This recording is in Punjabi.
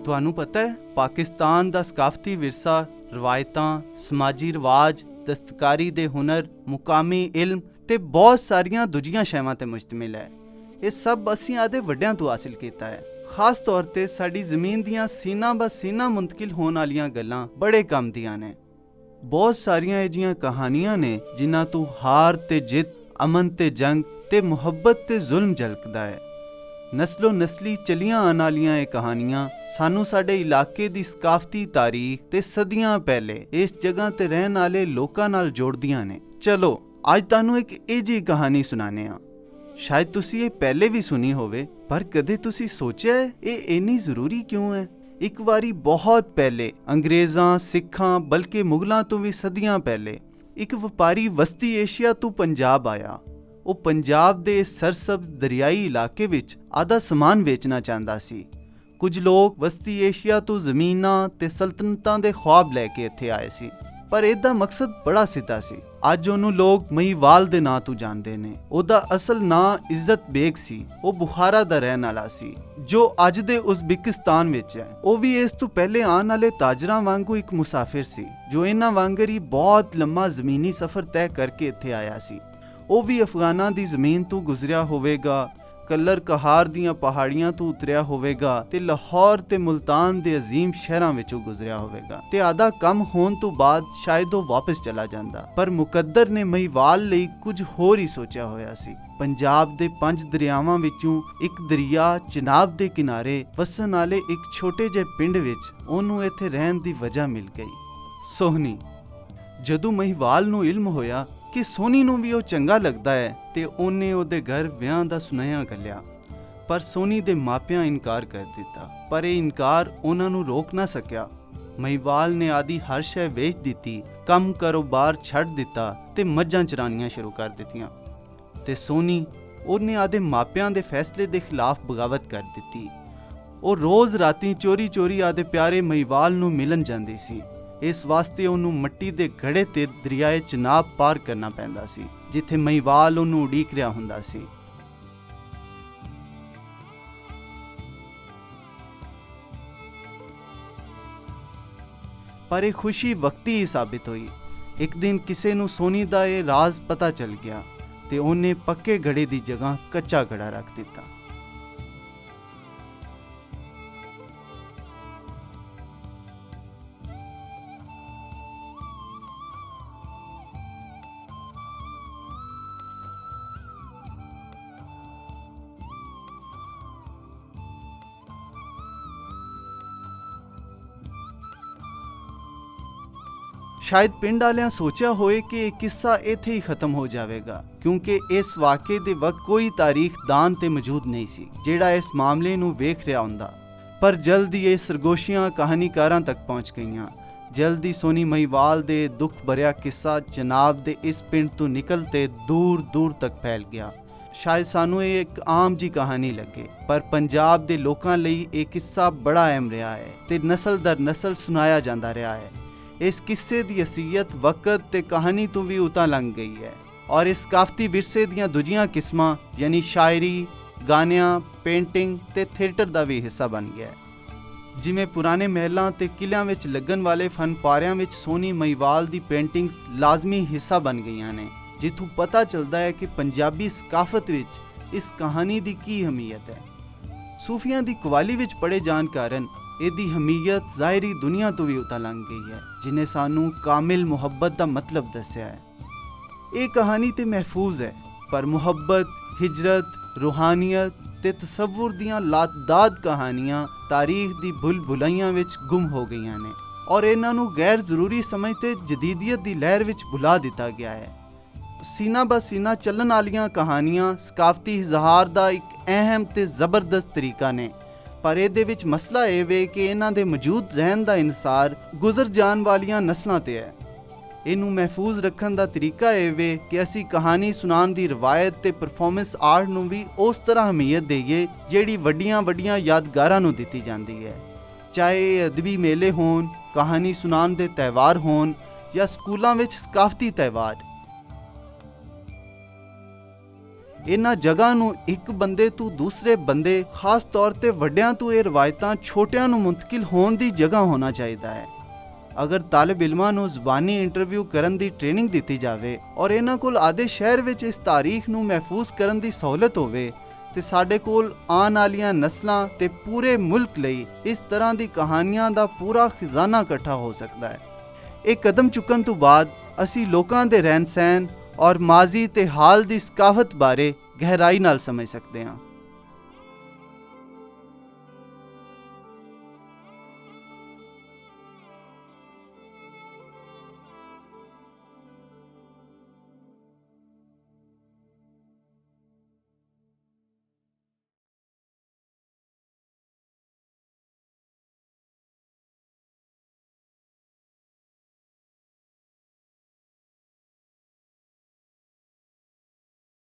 ਤੁਹਾਨੂੰ ਪਤਾ ਹੈ ਪਾਕਿਸਤਾਨ ਦਾ ਸਕਾਫਤੀ ਵਿਰਸਾ ਰਵਾਇਤਾਂ, ਸਮਾਜੀ ਰਿਵਾਜ, ਦਸਤਕਾਰੀ ਦੇ ਹੁਨਰ, ਮੁਕਾਮੀ ਇਲਮ ਤੇ ਬਹੁਤ ਸਾਰੀਆਂ ਦੂਜੀਆਂ ਸ਼ੈਵਾਂ ਤੇ ਮੁਸ਼ਤਮਿਲ ਹੈ। ਇਹ ਸਭ ਅਸੀਂ ਆਦੇ ਵੱਡਿਆਂ ਤੋਂ ਹਾਸਿਲ ਕੀਤਾ ਹੈ। ਖਾਸ ਤੌਰ ਤੇ ਸਾਡੀ ਜ਼ਮੀਨ ਦੀਆਂ ਸੀਨਾ ਬ ਸੀਨਾ ਮੁੰਤਕਿਲ ਹੋਣ ਵਾਲੀਆਂ ਗੱਲਾਂ ਬੜੇ ਕੰਮ ਦੀਆਂ ਨੇ। ਬਹੁਤ ਸਾਰੀਆਂ ਅਜਿਹੀਆਂ ਕਹਾਣੀਆਂ ਨੇ ਜਿਨ੍ਹਾਂ ਤੋਂ ਹਾਰ ਤੇ ਜਿੱਤ, ਅਮਨ ਤੇ ਜੰਗ ਤੇ ਮੁਹੱਬਤ ਤੇ ਜ਼ੁਲਮ ਝਲਕਦਾ ਹੈ। ਨਸਲੋ ਨਸਲੀ ਚਲੀਆਂ ਆਉਣ ਵਾਲੀਆਂ ਇਹ ਕਹਾਣੀਆਂ ਸਾਨੂੰ ਸਾਡੇ ਇਲਾਕੇ ਦੀ ਸਕਾਫਤੀ ਤਾਰੀਖ ਤੇ ਸਦੀਆਂ ਪਹਿਲੇ ਇਸ ਜਗ੍ਹਾ ਤੇ ਰਹਿਣ ਵਾਲੇ ਲੋਕਾਂ ਨਾਲ ਜੋੜਦੀਆਂ ਨੇ। ਚਲੋ ਅੱਜ ਤੁਹਾਨੂੰ ਇੱਕ ਅਜਿਹੀ ਕਹਾਣੀ ਸੁਣਾਉਂਦੇ ਹਾਂ। ਸ਼ਾਇਦ ਤੁਸੀਂ ਇਹ ਪਹਿਲੇ ਵੀ ਸੁਣੀ ਹੋਵੇ, ਪਰ ਕਦੇ ਤੁਸੀਂ ਸੋਚਿਆ ਹੈ ਇਹ ਇੰਨੀ ਜ਼ਰੂਰੀ ਕਿਉਂ ਹੈ? ਇੱਕ ਵਾਰੀ ਬਹੁਤ ਪਹਿਲੇ ਅੰਗਰੇਜ਼ਾਂ, ਸਿੱਖਾਂ ਬਲਕਿ ਮੁਗਲਾਂ ਤੋਂ ਵੀ ਸਦੀਆਂ ਪਹਿਲੇ ਇੱਕ ਵਪਾਰੀ ਵਸਤੀ ਏਸ਼ੀਆ ਤੋਂ ਪੰਜਾਬ ਆਇਆ। ਉਹ ਪੰਜਾਬ ਦੇ ਸਰਸਬਜ਼ ਦਰਿਆਈ ਇਲਾਕੇ ਵਿੱਚ ਆਦਾ ਸਮਾਨ ਵੇਚਣਾ ਚਾਹੁੰਦਾ ਸੀ। ਕੁਝ ਲੋਕ ਵਸਤੀ ਏਸ਼ੀਆ ਤੋਂ ਜ਼ਮੀਨਾਂ ਤੇ ਸਲਤਨਤਾਂ ਦੇ ख्वाब ਲੈ ਕੇ ਇੱਥੇ ਆਏ ਸੀ, ਪਰ ਇਹਦਾ ਮਕਸਦ ਬੜਾ ਸਿੱਧਾ ਸੀ। ਅੱਜ ਉਹਨੂੰ ਲੋਕ ਮਹੀਵਾਲ ਦੇ ਨਾਂ ਤੋਂ ਜਾਣਦੇ ਨੇ। ਉਹਦਾ ਅਸਲ ਨਾਂ ਇੱਜ਼ਤ ਬੇਗ ਸੀ। ਉਹ ਬੁਖਾਰਾ ਦਾ ਰਹਿਣ ਵਾਲਾ ਸੀ, ਜੋ ਅੱਜ ਦੇ ਉਜ਼ਬੇਕਿਸਤਾਨ ਵਿੱਚ ਹੈ। ਉਹ ਵੀ ਇਸ ਤੋਂ ਪਹਿਲੇ ਆਉਣ ਵਾਲੇ ਤਾਜਰਾਂ ਵਾਂਗੂ ਇੱਕ ਮੁਸਾਫਿਰ ਸੀ, ਜੋ ਇਹਨਾਂ ਵਾਂਗਰ ਹੀ ਬਹੁਤ ਲੰਮਾ ਜ਼ਮੀਨੀ ਸਫ਼ਰ ਤੈਅ ਕਰਕੇ ਇੱਥੇ ਆਇਆ ਸੀ। ਉਹ ਵੀ ਅਫਗਾਨਾਂ ਦੀ ਜ਼ਮੀਨ ਤੋਂ ਗੁਜ਼ਰਿਆ ਹੋਵੇਗਾ, ਕੱਲਰ ਕਹਾਰ ਦੀਆਂ ਪਹਾੜੀਆਂ ਤੋਂ ਉਤਰਿਆ ਹੋਵੇਗਾ ਤੇ ਲਾਹੌਰ ਤੇ ਮੁਲਤਾਨ ਦੇ ਅਜ਼ੀਮ ਸ਼ਹਿਰਾਂ ਵਿੱਚੋਂ ਗੁਜ਼ਰਿਆ ਹੋਵੇਗਾ ਤੇ ਆਦਾ ਕੰਮ ਹੋਣ ਤੋਂ ਬਾਅਦ ਸ਼ਾਇਦ ਉਹ ਵਾਪਸ ਚਲਾ ਜਾਂਦਾ। ਪਰ ਮੁਕੱਦਰ ਨੇ ਮਹੀਵਾਲ ਲਈ ਕੁਝ ਹੋਰ ਹੀ ਸੋਚਿਆ ਹੋਇਆ ਸੀ। ਪੰਜਾਬ ਦੇ 5 ਦਰਿਆਵਾਂ ਵਿੱਚੋਂ ਇੱਕ ਦਰਿਆ ਚਨਾਬ ਦੇ ਕਿਨਾਰੇ ਵਸਣ ਵਾਲੇ ਇੱਕ ਛੋਟੇ ਜਿਹੇ ਪਿੰਡ ਵਿੱਚ ਉਹਨੂੰ ਇੱਥੇ ਰਹਿਣ ਦੀ ਵਜ੍ਹਾ ਮਿਲ ਗਈ, ਸੋਹਣੀ। ਜਦੋਂ ਮਹੀਵਾਲ ਨੂੰ ਇਲਮ ਹੋਇਆ ਕਿ ਸੋਨੀ ਨੂੰ ਵੀ ਉਹ ਚੰਗਾ ਲੱਗਦਾ ਹੈ ਤੇ ਉਹਨੇ ਉਹਦੇ ਘਰ ਵਿਆਹ ਦਾ ਸੁਨੇਹਾ ਘੱਲਿਆ, ਪਰ ਸੋਨੀ ਦੇ ਮਾਪਿਆਂ ਇਨਕਾਰ ਕਰ ਦਿੱਤਾ। ਪਰ ਇਹ ਇਨਕਾਰ ਉਹਨਾਂ ਨੂੰ ਰੋਕ ਨਾ ਸਕਿਆ। ਮਹੀਵਾਲ ਨੇ ਆਦੀ ਹਰ ਸ਼ੈ ਵੇਚ ਦਿੱਤੀ, ਕੰਮ ਕਾਰੋਬਾਰ ਛੱਡ ਦਿੱਤਾ ਤੇ ਮੱਝਾਂ ਚਰਾਉਣੀਆਂ ਸ਼ੁਰੂ ਕਰ ਦਿੱਤੀਆਂ। ਤੇ ਸੋਨੀ, ਉਹਨੇ ਆਦੇ ਮਾਪਿਆਂ ਦੇ ਫੈਸਲੇ ਦੇ ਖਿਲਾਫ ਬਗਾਵਤ ਕਰ ਦਿੱਤੀ। ਉਹ ਰੋਜ਼ ਰਾਤੀ ਚੋਰੀ ਚੋਰੀ ਆਦੇ ਪਿਆਰੇ ਮਹੀਵਾਲ ਨੂੰ ਮਿਲਣ ਜਾਂਦੀ ਸੀ। ਇਸ ਵਾਸਤੇ ਉਹਨੂੰ ਮਿੱਟੀ ਦੇ ਘੜੇ ਤੇ ਦਰਿਆਏ ਚਨਾਬ ਪਾਰ ਕਰਨਾ ਪੈਂਦਾ ਸੀ, ਜਿੱਥੇ ਮਹੀਵਾਲ ਉਹਨੂੰ ਉਡੀਕ ਰਿਹਾ ਹੁੰਦਾ ਸੀ। ਪਰ ਇਹ ਖੁਸ਼ੀ ਵਕਤੀ ਹੀ ਸਾਬਿਤ ਹੋਈ। ਇੱਕ ਦਿਨ ਕਿਸੇ ਨੂੰ ਸੋਨੀ ਦਾ ਇਹ ਰਾਜ਼ ਪਤਾ ਚੱਲ ਗਿਆ ਤੇ ਉਹਨੇ ਪੱਕੇ ਘੜੇ ਦੀ ਜਗ੍ਹਾ ਕੱਚਾ ਘੜਾ ਰੱਖ ਦਿੱਤਾ। ਸ਼ਾਇਦ ਪਿੰਡ ਵਾਲਿਆਂ ਸੋਚਿਆ ਹੋਏ ਕਿ ਇਹ ਕਿੱਸਾ ਇੱਥੇ ਹੀ ਖਤਮ ਹੋ ਜਾਵੇਗਾ, ਕਿਉਂਕਿ ਇਸ ਵਾਕੇ ਦੇ ਵਕਤ ਕੋਈ ਤਾਰੀਖ ਦਾਨ ਤੇ ਮੌਜੂਦ ਨਹੀਂ ਸੀ ਜਿਹੜਾ ਇਸ ਮਾਮਲੇ ਨੂੰ ਵੇਖ ਰਿਹਾ ਹੁੰਦਾ। ਪਰ ਜਲਦੀ ਇਹ ਸਰਗੋਸ਼ੀਆਂ ਕਹਾਣੀਕਾਰਾਂ ਤੱਕ ਪਹੁੰਚ ਗਈਆਂ। ਜਲਦੀ ਸੋਨੀ ਮਹੀਵਾਲ ਦੇ ਦੁੱਖ ਭਰਿਆ ਕਿੱਸਾ ਜਨਾਬ ਦੇ ਇਸ ਪਿੰਡ ਤੋਂ ਨਿਕਲ ਤੇ ਦੂਰ ਦੂਰ ਤੱਕ ਫੈਲ ਗਿਆ। ਸ਼ਾਇਦ ਸਾਨੂੰ ਇਹ ਇੱਕ ਆਮ ਜੀ ਕਹਾਣੀ ਲੱਗੇ, ਪਰ ਪੰਜਾਬ ਦੇ ਲੋਕਾਂ ਲਈ ਇਹ ਕਿੱਸਾ ਬੜਾ ਅਹਿਮ ਰਿਹਾ ਹੈ ਤੇ ਨਸਲ ਦਰ ਨਸਲ ਸੁਣਾਇਆ ਜਾਂਦਾ ਰਿਹਾ ਹੈ। ਇਸ ਕਿੱਸੇ ਦੀ ਅਸੀਅਤ ਵਕਤ ਤੇ ਕਹਾਣੀ ਤੋਂ ਵੀ ਉਤਾਂ ਲੰਘ ਗਈ ਹੈ ਔਰ ਇਸ ਸਕਾਫਤੀ ਵਿਰਸੇ ਦੀਆਂ ਦੂਜੀਆਂ ਕਿਸਮਾਂ ਯਾਨੀ ਸ਼ਾਇਰੀ, ਗਾਣਿਆਂ, ਪੇਂਟਿੰਗ ਤੇ ਥੀਏਟਰ ਦਾ ਵੀ ਹਿੱਸਾ ਬਣ ਗਿਆ ਹੈ। ਜਿਵੇਂ ਪੁਰਾਣੇ ਮਹਿਲਾਂ ਤੇ ਕਿਲਿਆਂ ਵਿੱਚ ਲੱਗਣ ਵਾਲੇ ਫਨ ਪਾਰਿਆਂ ਵਿੱਚ ਸੋਨੀ ਮਹੀਵਾਲ ਦੀ ਪੇਂਟਿੰਗਸ ਲਾਜ਼ਮੀ ਹਿੱਸਾ ਬਣ ਗਈਆਂ ਨੇ, ਜਿੱਥੋਂ ਪਤਾ ਚੱਲਦਾ ਹੈ ਕਿ ਪੰਜਾਬੀ ਸਕਾਫਤ ਵਿੱਚ ਇਸ ਕਹਾਣੀ ਦੀ ਕੀ ਅਹਿਮੀਅਤ ਹੈ। ਸੂਫੀਆਂ ਦੀ ਕਵਾਲੀ ਵਿੱਚ ਪੜ੍ਹੇ ਜਾਣ ਕਾਰਨ ਇਹਦੀ ਅਹਿਮੀਅਤ ਜ਼ਾਹਿਰੀ ਦੁਨੀਆ ਤੋਂ ਵੀ ਉਤਾਂ ਲੰਘ ਗਈ ਹੈ, ਜਿਨੇ ਸਾਨੂੰ ਕਾਮਿਲ ਮੁਹੱਬਤ ਦਾ ਮਤਲਬ ਦੱਸਿਆ ਹੈ। ਇਹ ਕਹਾਣੀ ਤੇ ਮਹਿਫੂਜ਼ ਹੈ, ਪਰ ਮੁਹੱਬਤ, ਹਿਜਰਤ, ਰੂਹਾਨੀਅਤ ਤੇ ਤਸੱਵੁਰ ਦੀਆਂ ਲਾਤਾਦਾਦ ਕਹਾਣੀਆਂ ਤਾਰੀਖ ਦੀ ਭੁੱਲ ਭੁਲਾਈਆਂ ਵਿੱਚ ਗੁੰਮ ਹੋ ਗਈਆਂ ਨੇ ਔਰ ਇਹਨਾਂ ਨੂੰ ਗੈਰ ਜ਼ਰੂਰੀ ਸਮਝ ਤੇ ਜਦੀਦੀਅਤ ਦੀ ਲਹਿਰ ਵਿੱਚ ਭੁਲਾ ਦਿੱਤਾ ਗਿਆ ਹੈ। ਸੀਨਾ ਬ ਸੀਨਾ ਚੱਲਣ ਵਾਲੀਆਂ ਕਹਾਣੀਆਂ ਸਕਾਫਤੀ ਇਜ਼ਹਾਰ ਦਾ ਇੱਕ ਅਹਿਮ ਤੇ ਜ਼ਬਰਦਸਤ ਤਰੀਕਾ ਨੇ, ਪਰ ਇਹਦੇ ਵਿੱਚ ਮਸਲਾ ਇਹ ਵੇ ਕਿ ਇਹਨਾਂ ਦੇ ਮੌਜੂਦ ਰਹਿਣ ਦਾ ਇਨਸਾਰ ਗੁਜ਼ਰ ਜਾਣ ਵਾਲੀਆਂ ਨਸਲਾਂ ਤੇ ਹੈ। ਇਹਨੂੰ ਮਹਿਫੂਜ਼ ਰੱਖਣ ਦਾ ਤਰੀਕਾ ਇਹ ਵੇ ਕਿ ਅਸੀਂ ਕਹਾਣੀ ਸੁਣਾਉਣ ਦੀ ਰਵਾਇਤ ਤੇ ਪਰਫਾਰਮੈਂਸ ਆਰਟ ਨੂੰ ਵੀ ਉਸ ਤਰ੍ਹਾਂ ਅਹਿਮੀਅਤ ਦੇਈਏ ਜਿਹੜੀ ਵੱਡੀਆਂ ਵੱਡੀਆਂ ਯਾਦਗਾਰਾਂ ਨੂੰ ਦਿੱਤੀ ਜਾਂਦੀ ਹੈ। ਚਾਹੇ ਇਹ ਅਦਬੀ ਮੇਲੇ ਹੋਣ, ਕਹਾਣੀ ਸੁਣਾਉਣ ਦੇ ਤਿਉਹਾਰ ਹੋਣ ਜਾਂ ਸਕੂਲਾਂ ਵਿੱਚ ਸਕਾਫਤੀ ਤਿਉਹਾਰ। ਇਹਨਾਂ ਜਗ੍ਹਾ ਨੂੰ ਇੱਕ ਬੰਦੇ ਤੋਂ ਦੂਸਰੇ ਬੰਦੇ, ਖਾਸ ਤੌਰ ਤੇ ਵੱਡਿਆਂ ਤੋਂ ਇਹ ਰਵਾਇਤਾਂ ਛੋਟਿਆਂ ਨੂੰ ਮੁੰਤਕਿਲ ਹੋਣ ਦੀ ਜਗ੍ਹਾ ਹੋਣਾ ਚਾਹੀਦਾ ਹੈ। ਅਗਰ ਤਾਲਿਬ ਇਲਮਾਂ ਨੂੰ ਜ਼ਬਾਨੀ ਇੰਟਰਵਿਊ ਕਰਨ ਦੀ ਟ੍ਰੇਨਿੰਗ ਦਿੱਤੀ ਜਾਵੇ ਔਰ ਇਹਨਾਂ ਕੋਲ ਆਦੇ ਸ਼ਹਿਰ ਵਿੱਚ ਇਸ ਤਾਰੀਖ ਨੂੰ ਮਹਿਫੂਜ਼ ਕਰਨ ਦੀ ਸਹੂਲਤ ਹੋਵੇ ਤੇ ਸਾਡੇ ਕੋਲ ਆਉਣ ਵਾਲੀਆਂ ਨਸਲਾਂ ਤੇ ਪੂਰੇ ਮੁਲਕ ਲਈ ਇਸ ਤਰ੍ਹਾਂ ਦੀ ਕਹਾਣੀਆਂ ਦਾ ਪੂਰਾ ਖਜ਼ਾਨਾ ਇਕੱਠਾ ਹੋ ਸਕਦਾ ਹੈ। ਇਹ ਕਦਮ ਚੁੱਕਣ ਤੋਂ ਬਾਅਦ ਅਸੀਂ ਲੋਕਾਂ ਦੇ ਰਹਿਣ ਸਹਿਣ ਔਰ ਮਾਜ਼ੀ ਤੇ ਹਾਲ ਦੀ ਸਕਾਫਤ ਬਾਰੇ ਗਹਿਰਾਈ ਨਾਲ ਸਮਝ ਸਕਦੇ ਹਾਂ।